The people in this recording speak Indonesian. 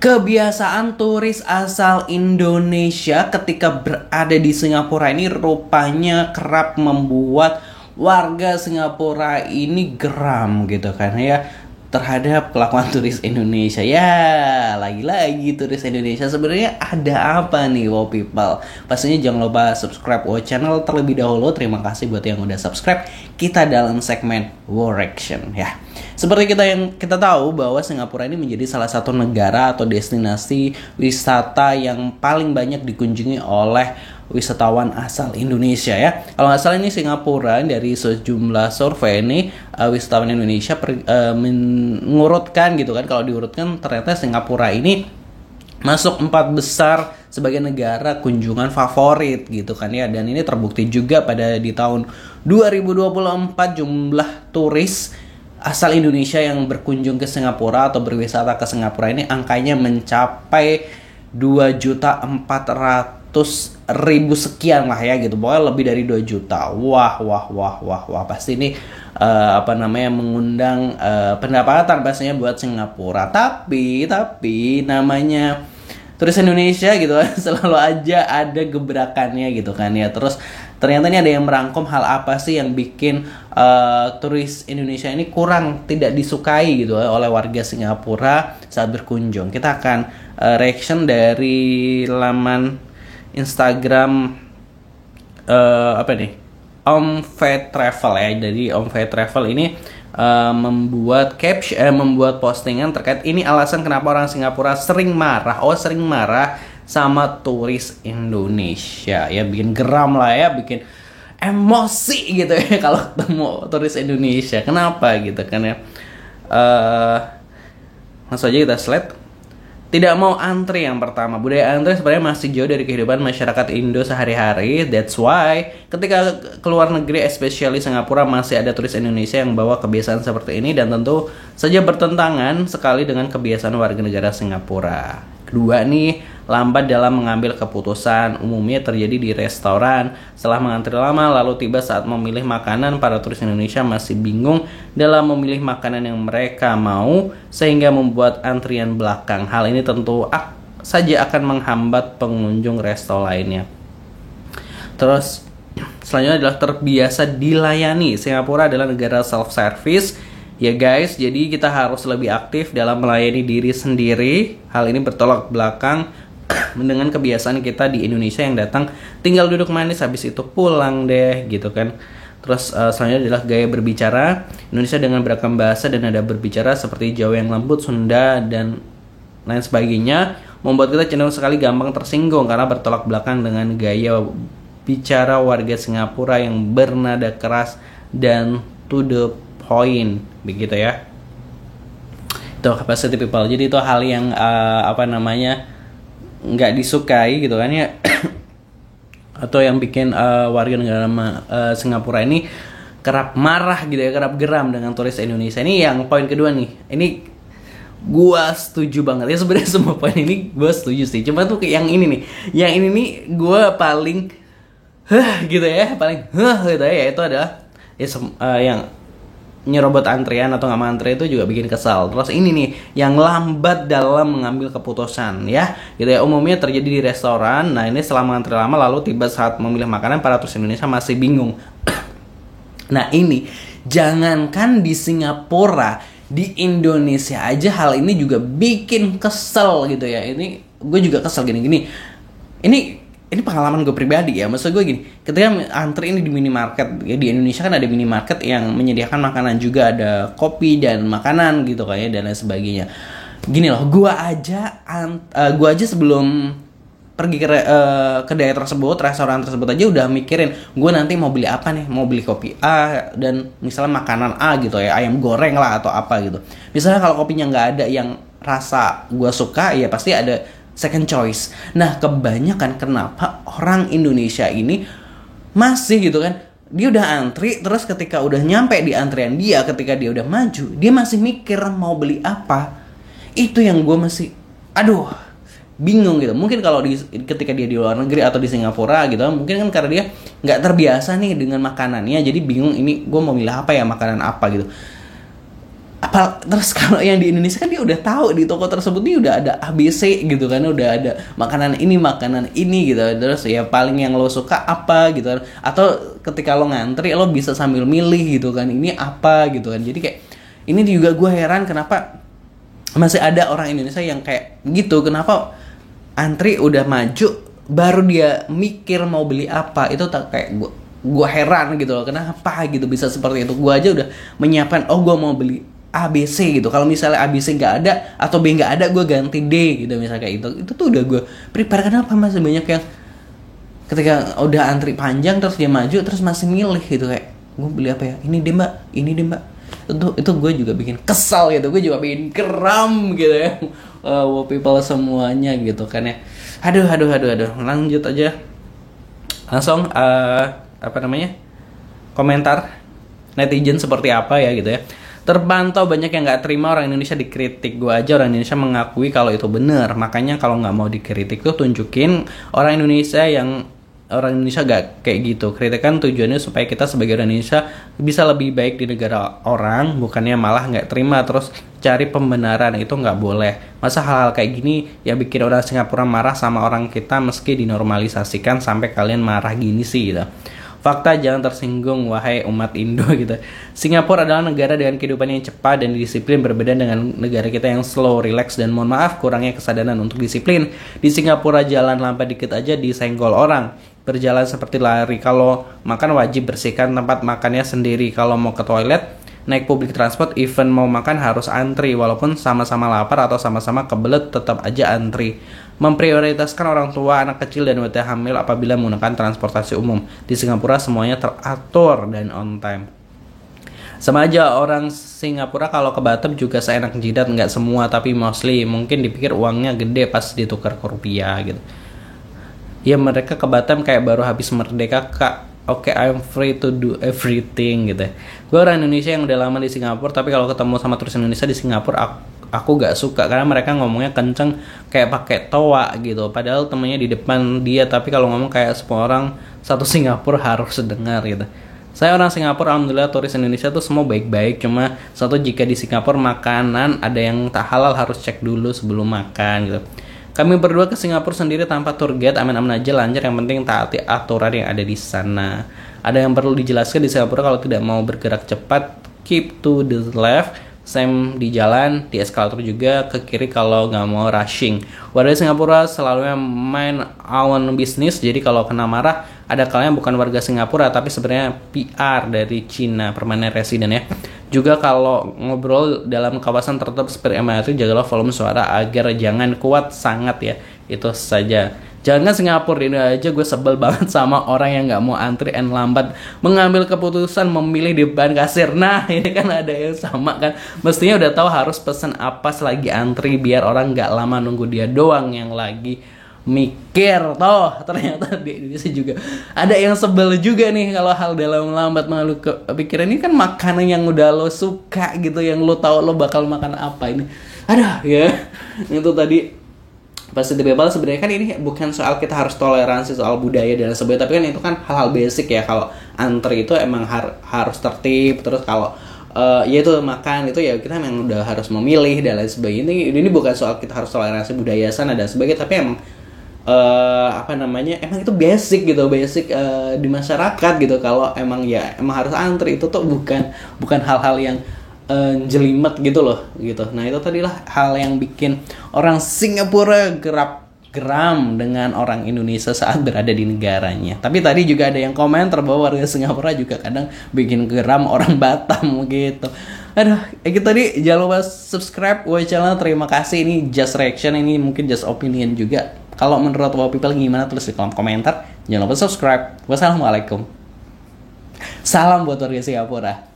Kebiasaan turis asal Indonesia ketika berada di Singapura ini rupanya kerap membuat warga Singapura ini geram gitu kan ya terhadap kelakuan turis Indonesia. Ya, lagi-lagi turis Indonesia sebenarnya ada apa nih, wow people? Pastinya jangan lupa subscribe wow channel terlebih dahulu. Terima kasih buat yang udah subscribe. Kita dalam segmen Wow Reaction ya. Seperti kita tahu bahwa Singapura ini menjadi salah satu negara atau destinasi wisata yang paling banyak dikunjungi oleh wisatawan asal Indonesia ya. Kalau nggak salah ini Singapura dari sejumlah survei ini wisatawan Indonesia mengurutkan gitu kan. Kalau diurutkan ternyata Singapura ini masuk 4 besar sebagai negara kunjungan favorit gitu kan ya. Dan ini terbukti juga di tahun 2024 jumlah turis asal Indonesia yang berkunjung ke Singapura atau berwisata ke Singapura ini angkanya mencapai 2.400.000 sekian lah ya gitu. Pokoknya lebih dari 2 juta. Wah. Pasti ini mengundang pendapatan pastinya buat Singapura. Tapi namanya turis Indonesia gitu kan selalu aja ada gebrakannya gitu kan ya. Terus ternyata ini ada yang merangkum hal apa sih yang bikin turis Indonesia ini kurang tidak disukai gitu oleh warga Singapura saat berkunjung. Kita akan reaction dari laman Instagram Om Fat Travel ya. Jadi Om Fat Travel ini membuat postingan terkait ini alasan kenapa orang Singapura sering marah sama turis Indonesia ya, bikin geram lah ya, bikin emosi gitu ya kalau ketemu turis Indonesia. Kenapa gitu kan ya. Langsung aja kita slide. Tidak mau antri yang pertama. Budaya antri sebenarnya masih jauh dari kehidupan masyarakat Indo sehari-hari. That's why ketika keluar negeri, especially Singapura, masih ada turis Indonesia yang bawa kebiasaan seperti ini dan tentu saja bertentangan sekali dengan kebiasaan warga negara Singapura. Kedua nih, lambat dalam mengambil keputusan. Umumnya terjadi di restoran. Setelah mengantri lama lalu tiba saat memilih makanan, para turis Indonesia masih bingung dalam memilih makanan yang mereka mau sehingga membuat antrian belakang. Hal ini tentu saja akan menghambat pengunjung resto lainnya. Terus selanjutnya adalah terbiasa dilayani. Singapura adalah negara self-service ya guys, jadi kita harus lebih aktif dalam melayani diri sendiri. Hal ini bertolak belakang dengan kebiasaan kita di Indonesia yang datang tinggal duduk manis habis itu pulang deh gitu kan. Terus selanjutnya adalah gaya berbicara. Indonesia dengan beragam bahasa dan nada berbicara seperti Jawa yang lembut, Sunda dan lain sebagainya membuat kita cenderung sekali gampang tersinggung karena bertolak belakang dengan gaya bicara warga Singapura yang bernada keras dan to the point begitu ya. Itu capacity people. Jadi itu hal yang nggak disukai gitu kan ya. Atau yang bikin warga negara Singapura ini kerap marah gitu ya, kerap geram dengan turis Indonesia. Ini yang poin kedua nih. Ini gua setuju banget ya, sebenarnya semua poin ini gua setuju sih. Cuma tuh yang ini nih. Yang ini nih gua paling gitu ya, gitu ya, itu adalah yang nyerobot antrian atau nggak mau antri itu juga bikin kesal. Terus ini nih yang lambat dalam mengambil keputusan ya gitu ya, umumnya terjadi di restoran. Nah ini setelah mengantri lama lalu tiba saat memilih makanan, para turis Indonesia masih bingung. Nah ini jangankan di Singapura, di Indonesia aja hal ini juga bikin kesel gitu ya. Ini gue juga kesel gini-gini. Ini pengalaman gue pribadi ya. Maksud gue gini, ketika antri ini di minimarket ya, di Indonesia kan ada minimarket yang menyediakan makanan juga, ada kopi dan makanan gitu kayak dan lain sebagainya. Gini loh, gue aja sebelum pergi ke daerah tersebut, restoran tersebut aja udah mikirin gue nanti mau beli apa nih, mau beli kopi A dan misalnya makanan A gitu ya, ayam goreng lah atau apa gitu. Misalnya kalau kopinya nggak ada yang rasa gue suka, ya pasti ada second choice. Nah kebanyakan kenapa orang Indonesia ini masih gitu kan, dia udah antri, terus ketika udah nyampe di antrian dia, ketika dia udah maju, dia masih mikir mau beli apa. Itu yang gue masih bingung gitu. Mungkin kalau ketika dia di luar negeri atau di Singapura gitu, mungkin kan karena dia nggak terbiasa nih dengan makanannya, jadi bingung ini gue mau milih apa ya, makanan apa gitu. Terus kalau yang di Indonesia kan dia udah tahu di toko tersebut nih udah ada ABC gitu kan, udah ada makanan ini gitu. Terus ya paling yang lo suka apa gitu kan. Atau ketika lo ngantri lo bisa sambil milih gitu kan, ini apa gitu kan. Jadi kayak ini juga gue heran kenapa masih ada orang Indonesia yang kayak gitu. Kenapa antri udah maju baru dia mikir mau beli apa. Itu tak kayak gue heran gitu loh, kenapa gitu bisa seperti itu. Gue aja udah menyiapkan, oh gue mau beli ABC gitu. Kalau misalnya ABC nggak ada atau B nggak ada, gue ganti D gitu misalnya kayak itu. Itu tuh udah gue prepare. Kenapa masih banyak yang ketika udah antri panjang terus dia maju terus masih milih gitu, kayak gue beli apa ya? Ini deh mbak. Itu gue juga bikin kesal gitu. Gue juga bikin geram gitu ya. People semuanya gitu kan ya. Aduh. Lanjut aja. Langsung komentar netizen seperti apa ya gitu ya. Terpantau banyak yang nggak terima orang Indonesia dikritik. Gue aja orang Indonesia mengakui kalau itu benar. Makanya kalau nggak mau dikritik tuh tunjukin orang Indonesia gak kayak gitu. Kritikan tujuannya supaya kita sebagai orang Indonesia bisa lebih baik di negara orang, bukannya malah nggak terima terus cari pembenaran. Itu nggak boleh. Masa hal-hal kayak gini ya bikin orang Singapura marah sama orang kita meski dinormalisasikan sampai kalian marah gini sih gitu. Fakta, jangan tersinggung wahai umat Indo gitu. Singapura adalah negara dengan kehidupan yang cepat dan disiplin, berbeda dengan negara kita yang slow, relax, dan mohon maaf kurangnya kesadaran untuk disiplin. Di Singapura jalan lambat dikit aja disenggol orang. Berjalan seperti lari. Kalau makan wajib bersihkan tempat makannya sendiri. Kalau mau ke toilet, naik public transport, even mau makan harus antri. Walaupun sama-sama lapar atau sama-sama kebelet, tetap aja antri. Memprioritaskan orang tua, anak kecil, dan wanita hamil apabila menggunakan transportasi umum. Di Singapura semuanya teratur dan on time. Sama aja orang Singapura kalau ke Batam juga seenak jidat, nggak semua tapi mostly. Mungkin dipikir uangnya gede pas ditukar ke rupiah gitu. Ya mereka ke Batam kayak baru habis merdeka kak. Oke, I'm free to do everything gitu. Gue orang Indonesia yang udah lama di Singapura, tapi kalau ketemu sama turis Indonesia di Singapura aku gak suka karena mereka ngomongnya kenceng kayak pakai toa gitu. Padahal temennya di depan dia, tapi kalau ngomong kayak semua orang satu Singapura harus dengar gitu. Saya orang Singapura, alhamdulillah turis Indonesia tuh semua baik-baik. Cuma satu, jika di Singapura makanan ada yang tak halal harus cek dulu sebelum makan gitu. Kami berdua ke Singapura sendiri tanpa tour guide, aman-aman aja, lancar, yang penting taati aturan yang ada di sana. Ada yang perlu dijelaskan di Singapura kalau tidak mau bergerak cepat, keep to the left. Same di jalan, di eskalator juga, ke kiri kalau nggak mau rushing. Warga Singapura selalu main own business, jadi kalau kena marah, ada kalanya bukan warga Singapura, tapi sebenarnya PR dari Cina, permanent resident ya. Juga kalau ngobrol dalam kawasan tertutup seperti MRT, jagalah volume suara agar jangan kuat sangat ya. Itu saja. Jangan Singapura, ini aja gue sebel banget sama orang yang nggak mau antri and lambat mengambil keputusan memilih di depan kasir. Nah ini kan ada yang sama kan, mestinya udah tahu harus pesan apa selagi antri biar orang nggak lama nunggu, dia doang yang lagi mikir. Toh ternyata di Indonesia juga ada yang sebel juga nih kalau hal dalam lambat mengambil kepikiran. Ini kan makanan yang udah lo suka gitu, yang lo tahu lo bakal makan apa ini. Ada ya itu tadi pasti bebal. Sebenarnya kan ini bukan soal kita harus toleransi soal budaya dan sebagainya, tapi kan itu kan hal-hal basic ya. Kalau antri itu emang harus tertib. Terus kalau ya itu makan itu ya kita memang udah harus memilih dan lain sebagainya. Ini bukan soal kita harus toleransi budaya sana dan sebagainya, tapi emang emang itu basic gitu, di masyarakat gitu. Kalau emang harus antri, itu tuh bukan hal-hal yang jelimet gitu loh gitu. Nah itu tadilah hal yang bikin orang Singapura geram dengan orang Indonesia saat berada di negaranya. Tapi tadi juga ada yang komentar bahwa warga Singapura juga kadang bikin geram orang Batam gitu. Aduh, gitu tadi. Jangan lupa subscribe channel. Terima kasih. Ini just reaction, ini mungkin just opinion juga. Kalau menurut people gimana, tulis di kolom komentar. Jangan lupa subscribe. Wassalamualaikum. Salam buat warga Singapura.